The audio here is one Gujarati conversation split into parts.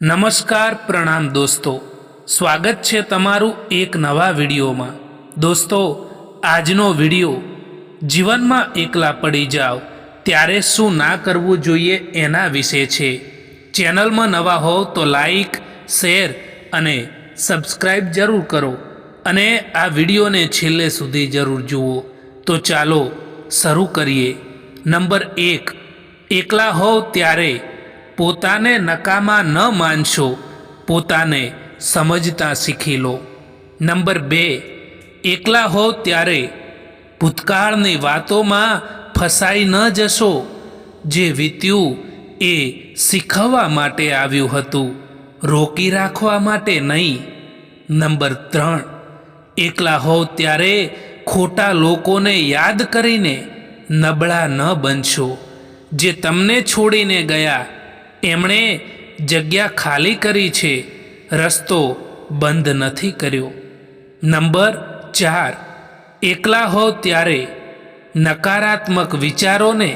નમસ્કાર પ્રણામ દોસ્તો, સ્વાગત છે તમારું એક નવા વિડીયોમાં। દોસ્તો, આજનો વિડીયો જીવનમાં એકલા પડી જાઓ ત્યારે શું ના કરવું જોઈએ એના વિશે છે। ચેનલમાં નવા હો તો લાઈક, શેર અને સબસ્ક્રાઈબ જરૂર કરો અને આ વિડીયોને છેલ્લે સુધી જરૂર જુઓ। તો ચાલો શરૂ કરીએ। નંબર 1, એકલા હોવ ત્યારે પોતાને નકામા ન માનશો, પોતાને સમજતા શીખી લો। નંબર 2, એકલા હો ત્યારે ભૂતકાળની વાતોમાં ફસાઈ ન જશો। જે વીત્યું એ શીખવવા માટે આવ્યું હતું, રોકી રાખવા માટે નહીં। નંબર 3, એકલા હો ત્યારે ખોટા લોકોને યાદ કરીને નબળા ન બનશો। જે તમને છોડીને ગયા એમણે જગ્યા ખાલી કરી છે, રસ્તો બંધ નથી કર્યો। નંબર 4, એકલા હો ત્યારે નકારાત્મક વિચારોને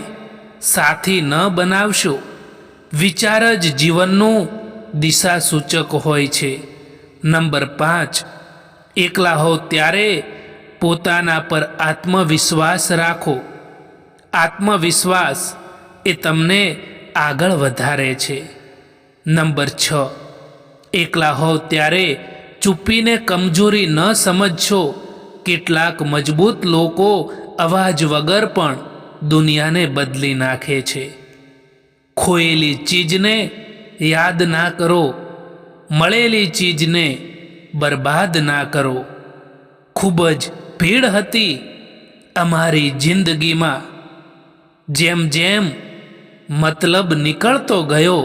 સાથી ન બનાવશો। વિચાર જ જીવનનું દિશા સૂચક હોય છે। નંબર 5, એકલા હો ત્યારે પોતાના પર આત્મવિશ્વાસ રાખો। આત્મવિશ્વાસ એ તમને આગળ વધારે છે। નંબર 6, એકલા હો ત્યારે ચૂપીને કમજોરી ન સમજશો। કેટલાક મજબૂત લોકો અવાજ વગર પણ દુનિયાને બદલી નાખે છે। ખોયેલી ચીજને યાદ ના કરો, મળેલી ચીજને બરબાદ ના કરો। ખૂબ જ ભીડ હતી અમારી જિંદગીમાં, જેમ જેમ મતલબ નીકળતો ગયો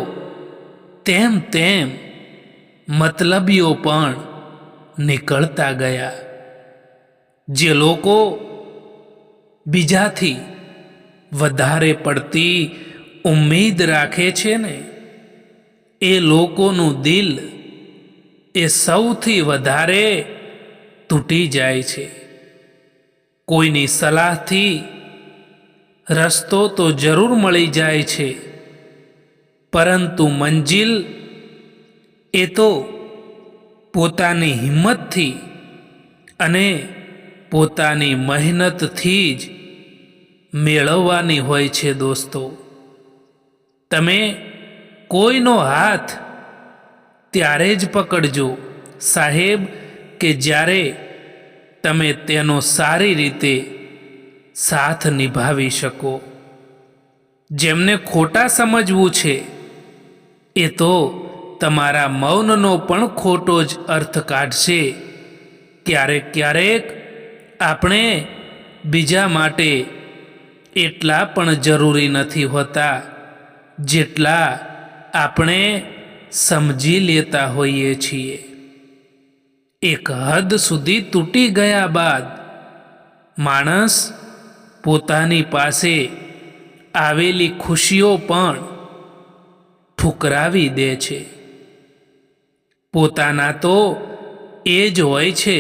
તેમ તેમ મતલબીઓ પણ નીકળતા ગયા। જે લોકો બીજાથી વધારે પડતી ઉમ્મીદ રાખે છે ને, એ લોકોનું દિલ એ સૌથી વધારે તૂટી જાય છે। કોઈની સલાહથી રસ્તો તો જરૂર મળી જાય છે, પરંતુ મંજિલ એ તો પોતાની હિંમતથી અને પોતાની મહેનતથી જ મેળવવાની હોય છે। દોસ્તો, તમે કોઈનો હાથ ત્યારે જ પકડજો સાહેબ કે જ્યારે તમે તેનો સારી રીતે સાથ નિભાવી શકો। જેમને ખોટા સમજવું છે એ તો તમારા મૌનનો પણ ખોટો જ અર્થ કાઢશે। ક્યારેક ક્યારેક આપણે બીજા માટે એટલા પણ જરૂરી નથી હોતા જેટલા આપણે સમજી લેતા હોઈએ છીએ। એક હદ સુધી તૂટી ગયા બાદ માણસ પોતાની પાસે આવેલી ખુશીઓ પણ ઠુકરાવી દે છે। પોતાના તો એ જ હોય છે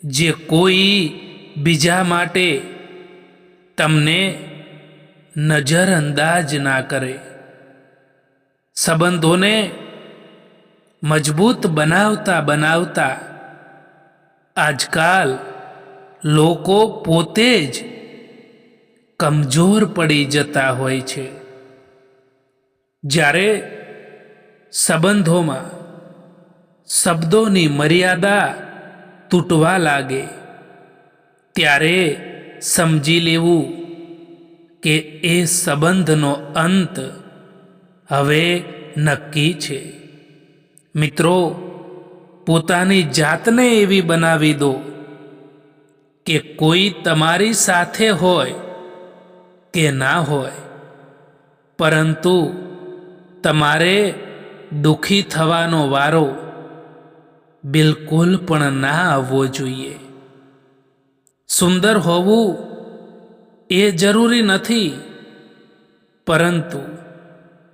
જે કોઈ બીજા માટે તમને નજરઅંદાજ ના કરે। સંબંધોને મજબૂત બનાવતા બનાવતા આજકાલ લોકો પોતે જ કમજોર પડી જતા હોય છે। જ્યારે સંબંધોમાં શબ્દોની મર્યાદા તૂટવા લાગે ત્યારે સમજી લેવું કે એ સંબંધનો અંત હવે નક્કી છે। મિત્રો, પોતાની જાતને એવી બનાવી દો કે કોઈ તમારી સાથે હોય કે ના હોય, પરંતુ તમારે દુઃખી થવાનો વારો બિલકુલ પણ ના આવવો જોઈએ। સુંદર હોવું એ જરૂરી નથી, પરંતુ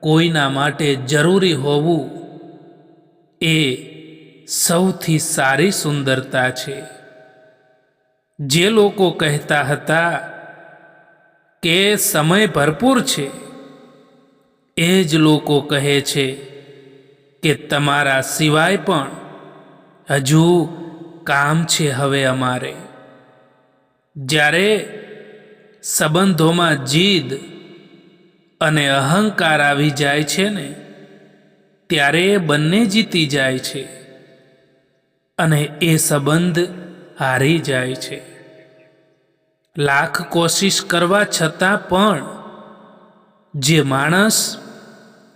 કોઈના માટે જરૂરી હોવું એ સૌથી સારી સુંદરતા છે। જે લોકો કહેતા હતા કે સમય ભરપૂર છે, એ જ લોકો કહે છે કે તમારા સિવાય પણ હજુ કામ છે હવે અમારે. જ્યારે સંબંધોમાં જીદ અને અહંકાર આવી જાય છે ને, ત્યારે બંને જીતી જાય છે અને એ સંબંધ હારી જાય છે. લાખ કોશિશ કરવા છતાં પણ જે માણસ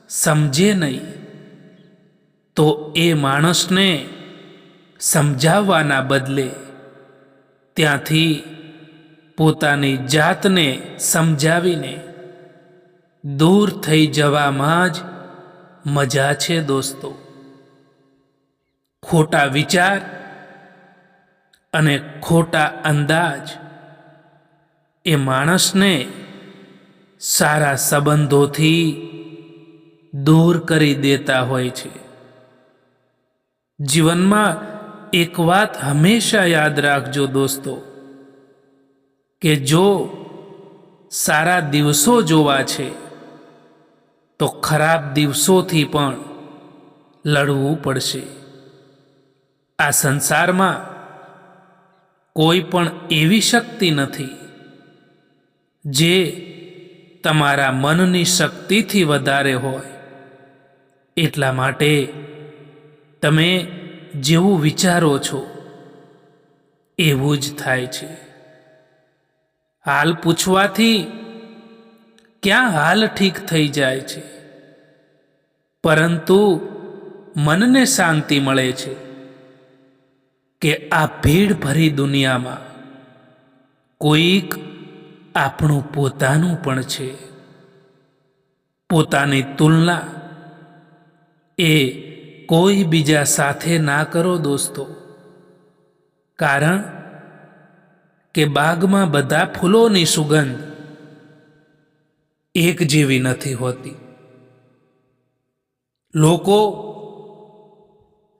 સમજે નહીં, તો એ માણસને સમજાવવાના બદલે ત્યાંથી પોતાની જાતને સમજાવીને દૂર થઈ જવામાં જ મજા છે દોસ્તો. ખોટા વિચાર અને ખોટા અંદાજ એ માણસને સારા સંબંધોથી દૂર કરી દેતા હોય છે. જીવનમાં એક વાત હંમેશા યાદ રાખજો દોસ્તો, કે જો સારા દિવસો જોવા છે તો ખરાબ દિવસોથી પણ લડવું પડશે. આ સંસારમાં કોઈ પણ એવી શક્તિ નથી જે તમારા મનની શક્તિથી વધારે હોય. એટલા માટે તમે જેવું વિચારો છો એવું જ થાય છે. હાલ પૂછવાથી ક્યાં હાલ ઠીક થઈ જાય છે, પરંતુ મનને શાંતિ મળે છે કે આ ભીડ ભરી દુનિયામાં કોઈક આપણું પોતાનું પણ છે. પોતાની તુલના એ કોઈ બીજા સાથે ના કરો દોસ્તો, કારણ કે બાગમાં બધા ફૂલોની સુગંધ એક જેવી નથી હોતી. લોકો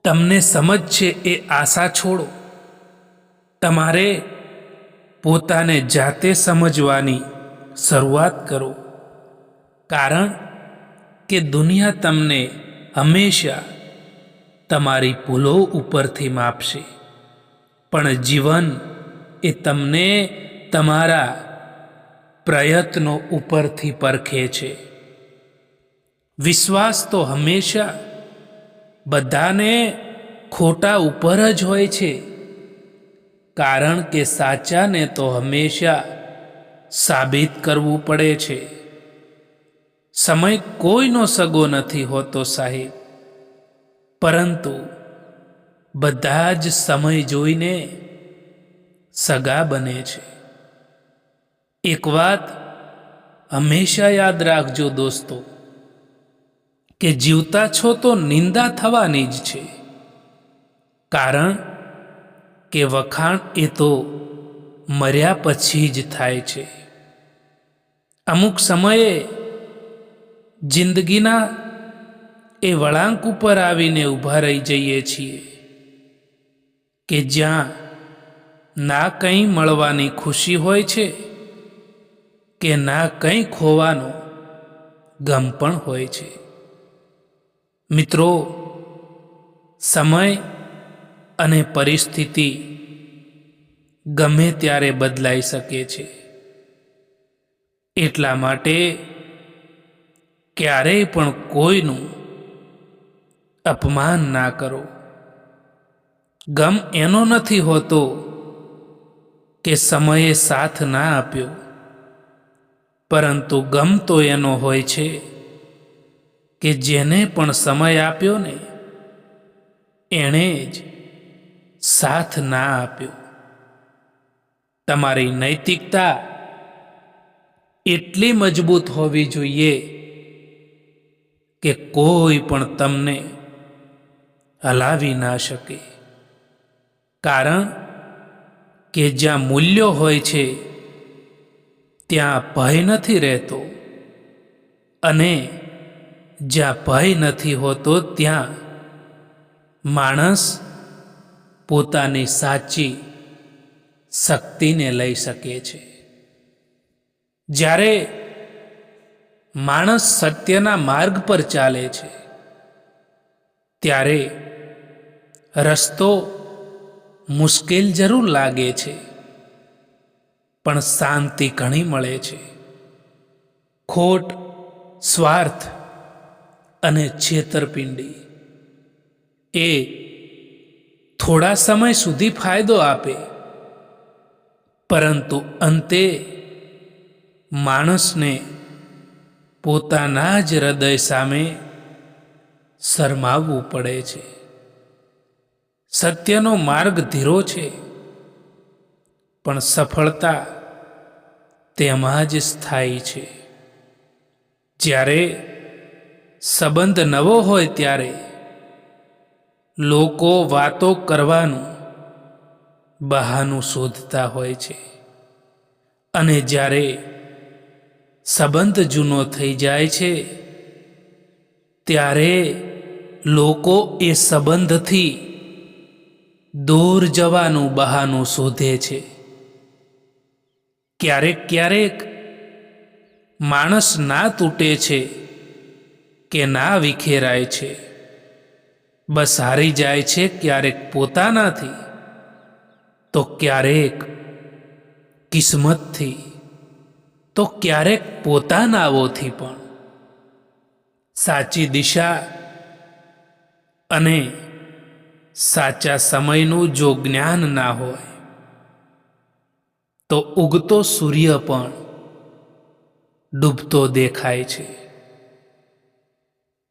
તમને સમજશે એ આશા છોડો. તમારે પોતાને જાતે સમજવાની શરૂઆત કરો, કારણ કે દુનિયા તમને હંમેશા તમારી ભૂલો ઉપરથી માપશે, પણ જીવન એ તમને તમારા પ્રયત્નો ઉપરથી પરખે છે. વિશ્વાસ તો હંમેશા બધાને ખોટા ઉપર જ હોય છે, કારણ કે સાચાને તો હંમેશા સાબિત કરવું પડે છે. સમય કોઈનો સગો નથી હોતો સાહેબ, પરંતુ બધા જ સમય જોઈને સગા બને છે. એક વાત હંમેશા યાદ રાખજો દોસ્તો, કે જીવતા છો તો નિંદા થવાની જ છે, કારણ કે વખાણ એ તો મર્યા પછી જ થાય છે. અમુક સમયે જિંદગીના એ વળાંક ઉપર આવીને ઊભા રહી જઈએ છીએ કે જ્યાં ના કંઈ મળવાની ખુશી હોય છે કે ના કંઈ ખોવાનો ગમ પણ હોય છે. મિત્રો, સમય અને પરિસ્થિતિ ગમે ત્યારે બદલાઈ શકે છે. એટલા માટે ક્યારેય પણ કોઈનું અપમાન ના કરો. ગમ એનો નથી હોતો કે સમયે સાથ ના આપ્યો, પરંતુ ગમ તો એનો હોય છે કે જેને પણ સમય આપ્યો ને એણે જ સાથ ના આપ્યો. તમારી નૈતિકતા એટલી મજબૂત હોવી જોઈએ કે કોઈ પણ તમને હલાવી ના શકે, કારણ કે જ્યાં મૂલ્યો હોય છે ત્યાં ભય નથી રહેતો, અને જ્યાં ભય નથી હોતો ત્યાં માણસ પોતાની સાચી શક્તિને લઈ શકે છે. જ્યારે માણસ સત્યના માર્ગ પર ચાલે છે ત્યારે રસ્તો મુશ્કેલ જરૂર લાગે છે, પણ શાંતિ ઘણી મળે છે. ખોટ, સ્વાર્થ અને છેતરપિંડી એ થોડા સમય સુધી ફાયદો આપે, પરંતુ અંતે માણસને પોતાના જ હૃદય સામે શરમાવવું પડે છે. સત્યનો માર્ગ ધીરો છે, પણ સફળતા તેમાં જ સ્થાયી છે. જ્યારે સંબંધ નવો હોય ત્યારે લોકો વાતો કરવાનું બહાનું શોધતા હોય છે, અને જ્યારે સંબંધ જૂનો થઈ જાય છે ત્યારે લોકો એ સંબંધથી દૂર જવાનું બહાનું શોધે છે. ક્યારેક માણસ ના તૂટે છે કે ના વિખેરાય છે, બસ હારી જાય છે ક્યારેક પોતાનાથી, તો ક્યારેક કિસ્મતથી, તો ક્યારેક પોતાનાઓથી પણ. સાચી દિશા અને સાચા સમયનું જો જ્ઞાન ના હોય તો ઉગતો સૂર્ય પણ ડૂબતો દેખાય છે.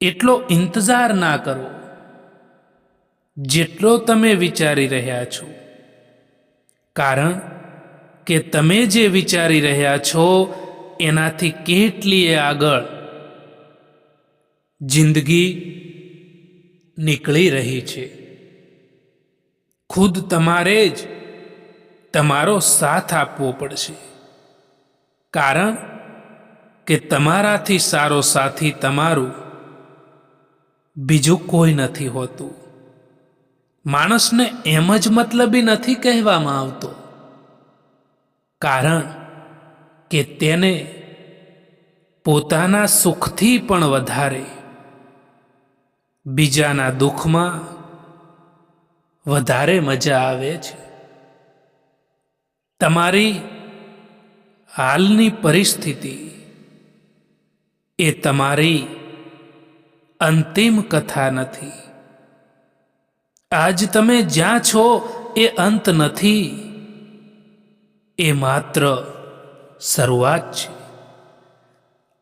એટલો ઇંતજાર ના કરો જેટલો તમે વિચારી રહ્યા છો, કારણ કે તમે જે વિચારી રહ્યા છો એનાથી કેટલીય આગળ જિંદગી નીકળી રહી છે. ખુદ તમારે જ તમારો સાથ આપવો પડશે, કારણ કે તમારાથી સારો સાથી તમારું બીજું કોઈ નથી હોતું. માણસને એમ જ મતલબી નથી કહેવામાં આવતો, કારણ કે તેને પોતાના સુખથી પણ વધારે બીજાના દુઃખમાં વધારે મજા આવે છે. તમારી હાલની પરિસ્થિતિ એ તમારી અંતિમ કથા નથી. આજ તમે જ્યાં છો એ અંત નથી, એ માત્ર શરૂઆત છે.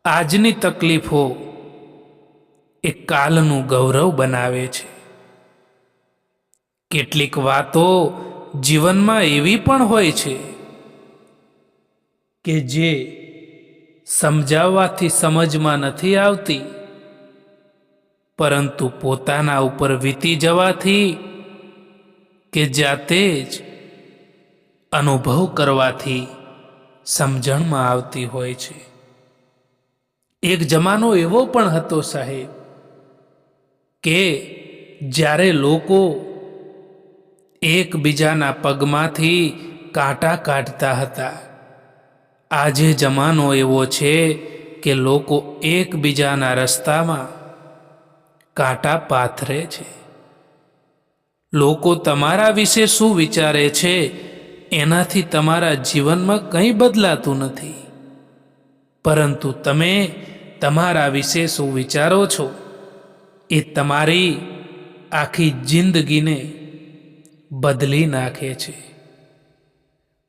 આજની તકલીફો એ કાલનું ગૌરવ બનાવે છે. કેટલીક વાતો જીવનમાં એવી પણ હોય છે કે જે સમજાવવાથી સમજમાં નથી આવતી, પરંતુ પોતાના ઉપર વીતી જવાથી કે જાતે જ અનુભવ કરવાથી સમજણમાં આવતી હોય છે. એક જમાનો એવો પણ હતો સાહેબ કે જ્યારે લોકો એકબીજાના પગમાંથી કાંટા કાઢતા હતા. આજે જમાનો એવો છે કે લોકો એકબીજાના રસ્તામાં કાંટા પાથરે છે. લોકો તમારા વિશે શું વિચારે છે એનાથી તમારા જીવનમાં કંઈ બદલાતું નથી, પરંતુ તમે તમારા વિશે શું વિચારો છો એ તમારી આખી જિંદગીને બદલી નાખે છે.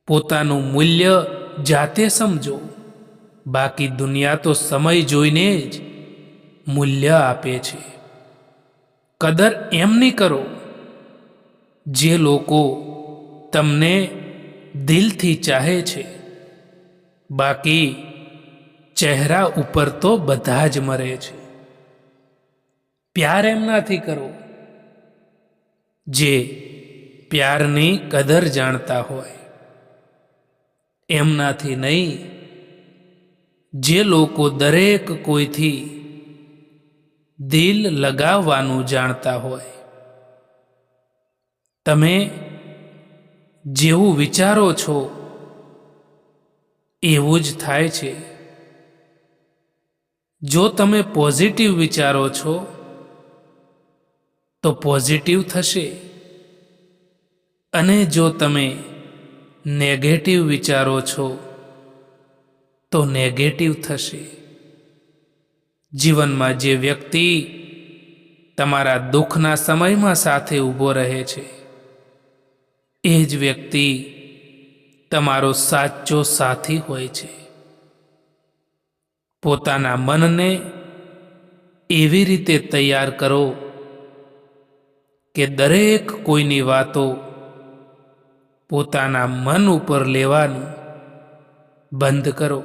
પોતાનું મૂલ્ય જાતે સમજો, બાકી દુનિયા તો સમય જોઈને જ મૂલ્ય આપે છે. કદર એમની કરો જે લોકો તમને દિલથી ચાહે છે, બાકી ચહેરા ઉપર તો બધા જ મરે છે. પ્યાર એમનાથી કરો જે પ્યારની કદર જાણતા હોય, એમનાથી નહીં જે લોકો દરેક કોઈથી દિલ લગાવવાનું જાણતા હોય. તમે જેવું વિચારો છો એવું જ થાય છે. જો તમે પોઝિટિવ વિચારો છો તો પોઝિટિવ થશે, અને જો તમે નેગેટિવ વિચારો છો તો નેગેટિવ થશે. જીવનમાં જે વ્યક્તિ તમારા દુઃખના સમયમાં સાથે ઊભો રહે છે, એ જ વ્યક્તિ તમારો સાચો સાથી હોય છે. પોતાના મનને એવી રીતે તૈયાર કરો કે દરેક કોઈની વાતો પોતાના મન ઉપર લેવાનું બંધ કરો.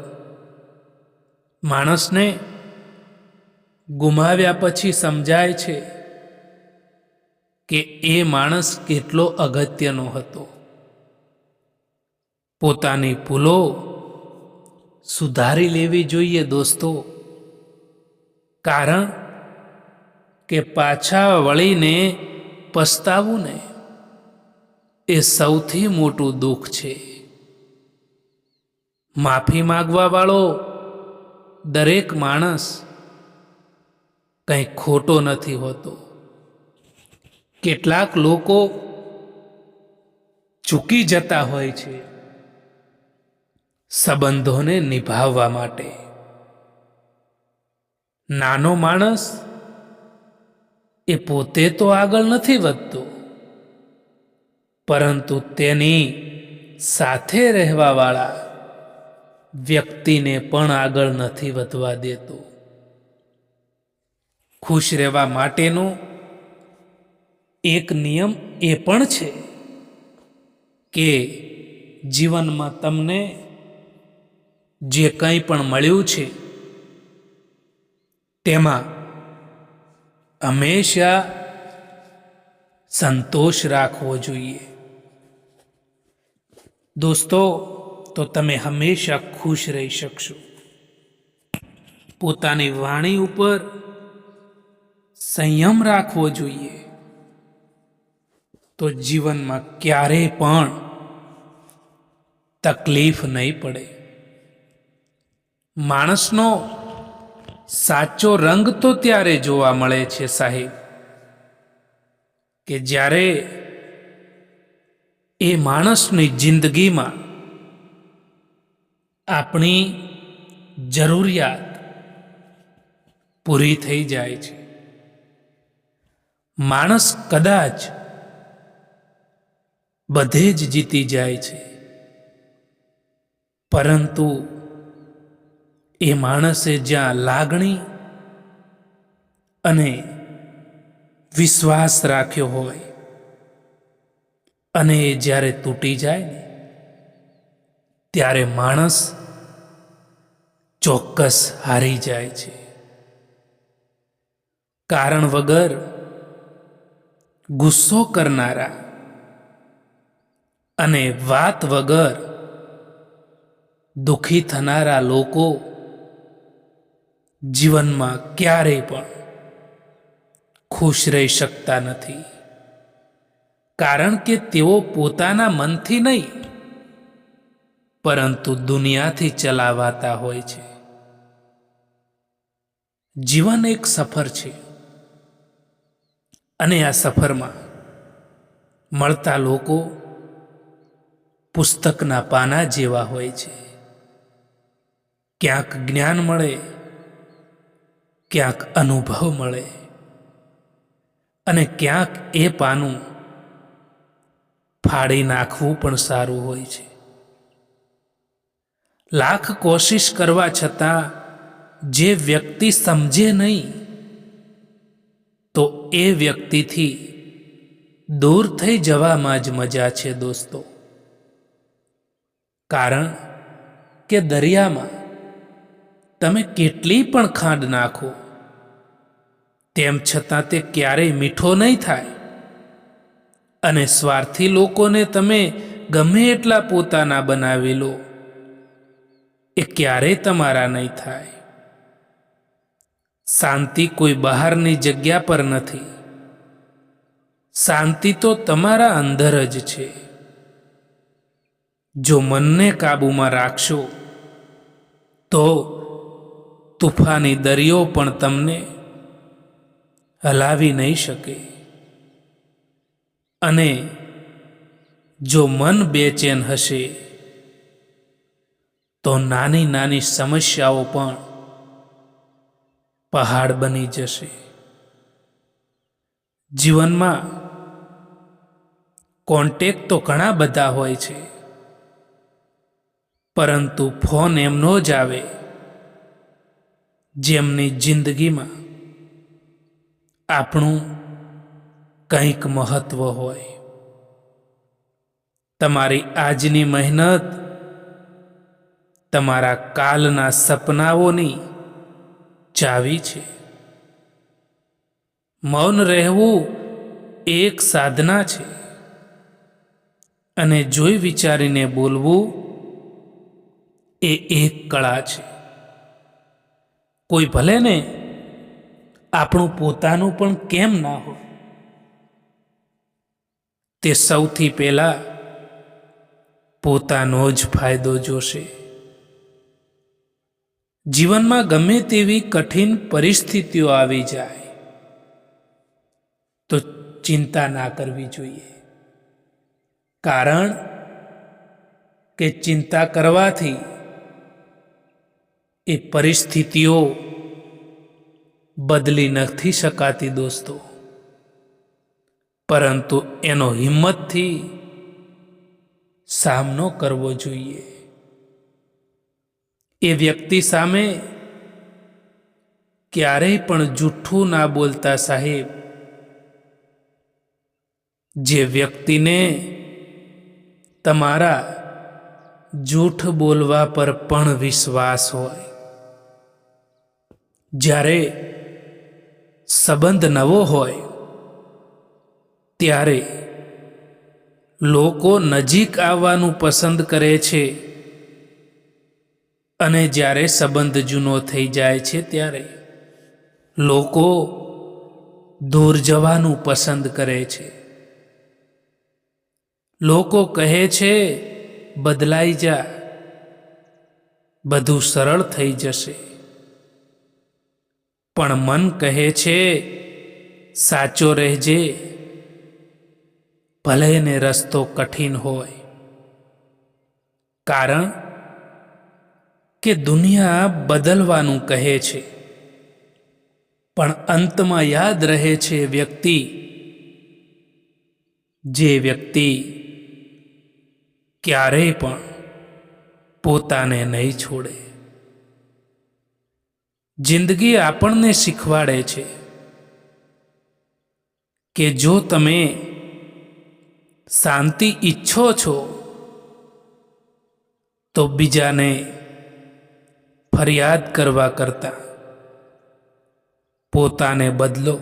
માણસને ગુમાવ્યા પછી સમજાય છે કે એ માણસ કેટલો અગત્યનો હતો. પોતાની ભૂલો સુધારી લેવી જોઈએ દોસ્તો, કારણ કે પાછા વળીને પસ્તાવું ને એ સૌથી મોટું દુઃખ છે. માફી માંગવા વાળો દરેક માણસ કંઈ ખોટો નથી હોતો. કેટલાક લોકો ચૂકી જતા હોય છે સંબંધોને નિભાવવા માટે. નાનો માણસ એ પોતે તો આગળ નથી વધતો, પરંતુ તેની સાથે રહેવાવાળા વ્યક્તિને પણ આગળ નથી વધવા દેતો. ખુશ રહેવા માટેનો એક નિયમ એ પણ છે કે જીવનમાં તમને જે કંઈ પણ મળ્યું છે તેમાં હંમેશા સંતોષ રાખવો જોઈએ. દોસ્તો, તો તમે હંમેશા ખુશ રહી શકશો. પોતાની વાણી ઉપર સંયમ રાખવો જોઈએ, તો જીવનમાં ક્યારેય પણ તકલીફ નહીં પડે. માણસનો સાચો રંગ તો ત્યારે જોવા મળે છે સાહેબ, કે જ્યારે એ માણસની જિંદગીમાં આપણી જરૂરિયાત પૂરી થઈ જાય છે. માણસ કદાચ બધે જ જીતી જાય છે, પરંતુ એ માણસે જ્યાં લાગણી અને વિશ્વાસ રાખ્યો હોય અને એ જ્યારે તૂટી જાય ને, ત્યારે માણસ ચોક્કસ હારી જાય છે. કારણ વગર ગુસ્સો કરનારા અને વાત વગર દુઃખી થનારા લોકો જીવનમાં ક્યારેય પણ ખુશ રહી શકતા નથી. કારણ કે તેઓ પોતાના મનથી નહીં, પરંતુ દુનિયાથી ચલાવાતા હોય છે. જીવન એક સફર છે, અને આ સફરમાં મળતા લોકો પુસ્તકના પાના જેવા હોય છે. ક્યાંક જ્ઞાન મળે, ક્યાંક અનુભવ મળે, અને ક્યાંક એ પાનું ફાડી નાખવું પણ સારું હોય છે. લાખ કોશિશ કરવા છતાં જે વ્યક્તિ સમજે નહીં, તો એ વ્યક્તિથી દૂર થઈ જવામાં જ મજા છે દોસ્તો. કારણ કે દરિયામાં તમે કેટલી પણ ખાંડ નાખો, તેમ છતાં તે ક્યારેય મીઠો નહીં થાય. અને સ્વાર્થી લોકોને તમે ગમે એટલા પોતાના બનાવી લો, એ ક્યારેય તમારા નહીં થાય. શાંતિ કોઈ બહારની જગ્યા પર નથી, શાંતિ તો તમારા અંદર જ છે. જો મનને કાબૂમાં રાખશો તો તુફાની દરિયો પણ તમને હલાવી નહીં શકે. અને જો મન બેચેન હશે તો નાની નાની સમસ્યાઓ પણ પહાડ બની જશે. જીવનમાં કોન્ટેક્ટ તો ઘણા બધા હોય છે, પરંતુ ફોન એમનો જ આવે જેમની જિંદગીમાં આપણું કંઈક મહત્વ હોય. તમારી આજની મહેનત તમારા કાલના સપનાઓની ચાવી છે. મૌન રહેવું એક સાધના છે અને જોઈ વિચારીને બોલવું એ એક કળા છે. કોઈ ભલે ને આપણું પોતાનું પણ કેમ ના હોય, તે સૌથી પહેલા પોતાનો જ ફાયદો જોશે. જીવનમાં ગમે તેવી કઠિન પરિસ્થિતિઓ આવી જાય તો ચિંતા ના કરવી જોઈએ, કારણ કે ચિંતા કરવાથી એ પરિસ્થિતિઓ બદલી નથી શકાતી દોસ્તો, પરંતુ એનો હિંમતથી સામનો કરવો જોઈએ. એ વ્યક્તિ સામે ક્યારેય પણ જૂઠું ના બોલતા સાહેબ, જે વ્યક્તિને તમારા જૂઠ બોલવા પર પણ વિશ્વાસ હોય. જ્યારે સંબંધ નવો હોય ત્યારે લોકો નજીક આવવાનું પસંદ કરે છે, અને જ્યારે સંબંધ જૂનો થઈ જાય છે ત્યારે લોકો દૂર જવાનું પસંદ કરે છે. લોકો કહે છે બદલાઈ જા, બધું સરળ થઈ જશે, પણ મન કહે છે સાચો રહેજે, ભલે ને રસ્તો કઠિન હોય. કારણ કે દુનિયા બદલવાનું કહે છે, પણ અંતમાં યાદ રહે છે વ્યક્તિ, જે વ્યક્તિ ક્યારેય પણ પોતાને નહીં છોડે. જિંદગી આપણને શીખવાડે છે કે જો તમે શાંતિ ઈચ્છો છો તો બીજાને ફરિયાદ કરવા કરતા પોતાને બદલો.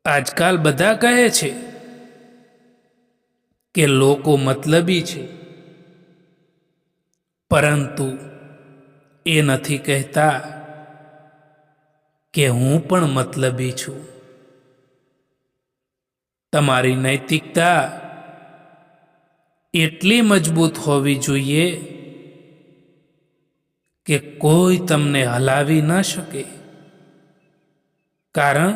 આજકાલ બધા કહે છે કે લોકો મતલબી છે, પરંતુ એ નથી કહેતા કે હું પણ મતલબી છું. તમારી નૈતિકતા એટલી મજબૂત હોવી જોઈએ કે કોઈ તમને હલાવી ન શકે, કારણ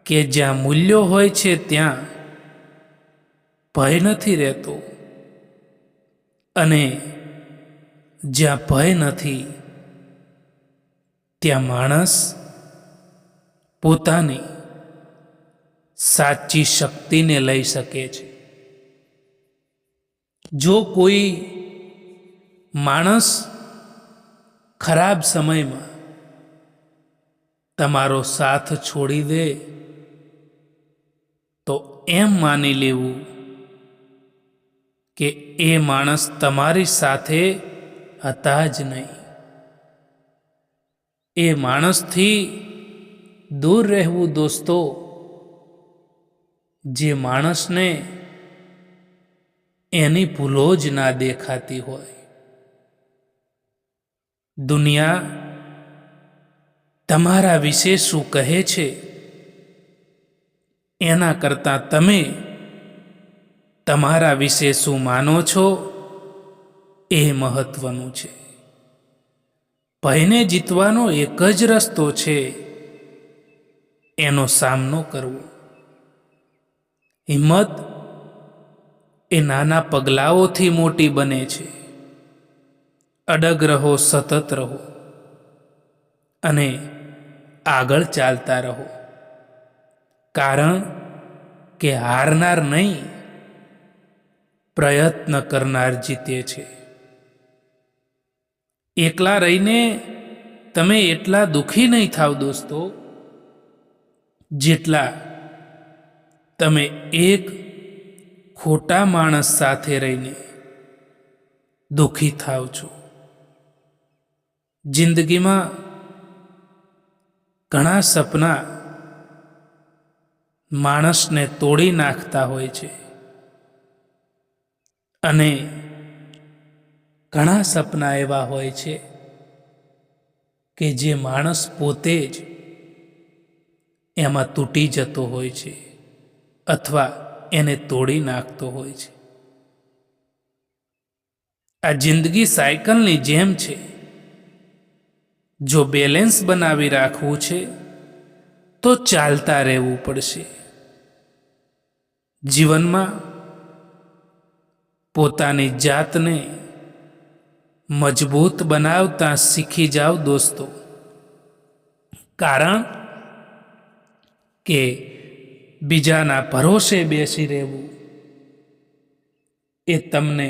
કે જ્યાં મૂલ્યો હોય છે ત્યાં ભય નથી રહેતો, અને જ્યાં ભય નથી ત્યાં માણસ પોતાની સાચી શક્તિને લઈ શકે છે. જો કોઈ માણસ ખરાબ સમયમાં તમારો સાથ છોડી દે તો એમ માની લેવું કે એ માણસ તમારી સાથે હતા જ નહીં. એ માણસથી દૂર રહેવું દોસ્તો, જે માણસને એની ભૂલો જ ના દેખાતી હોય. દુનિયા તમારા વિશે શું કહે છે એના કરતાં તમે તમારા વિશે શું માનો છો એ મહત્વનું છે. ભયને જીતવાનો એક જ રસ્તો છે, એનો સામનો કરવો. હિંમત એ નાના પગલાઓથી મોટી બને છે. અડગ રહો, સતત રહો અને આગળ ચાલતા રહો, કારણ કે હારનાર નહીં, પ્રયત્ન કરનાર જીતે છે. એકલા રહીને તમે એટલા દુઃખી નહીં થાવ દોસ્તો, જેટલા તમે એક ખોટા માણસ સાથે રહીને દુઃખી થાવ છો. જિંદગીમાં ઘણા સપના માણસને તોડી નાખતા હોય છે અને ઘણા સપના એવા હોય છે કે જે માણસ પોતે જ એમાં તૂટી જતો હોય છે અથવા એને તોડી નાખતો હોય છે. આ જિંદગી સાયકલની જેમ છે. જો બેલેન્સ બનાવી રાખવું છે તો ચાલતા રહેવું પડશે. જીવનમાં પોતાની જાતને મજબૂત બનાવતા શીખી જાઓ દોસ્તો, કારણ કે બીજાના ભરોસે બેસી રહેવું એ તમને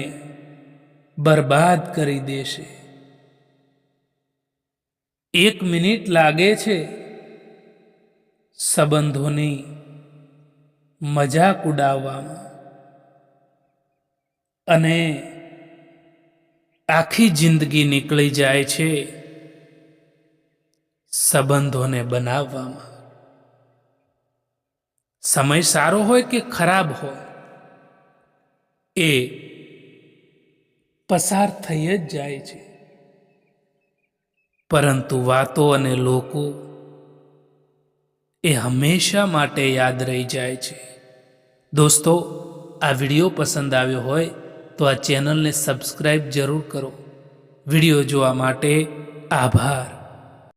બરબાદ કરી દેશે. 1 મિનિટ લાગે છે સંબંધોની મજાક ઉડાવવામાં અને આખી જિંદગી નીકળી જાય છે સંબંધોને બનાવવામાં. સમય સારો હોય કે ખરાબ હોય, એ પસાર થઈ જ જાય છે, પરંતુ વાતો અને લોકો એ હંમેશા માટે યાદ રહી જાય છે. દોસ્તો, આ વિડીયો પસંદ આવ્યો હોય તો આ ચેનલને સબસ્ક્રાઈબ જરૂર કરો. વિડીયો જોવા માટે આભાર.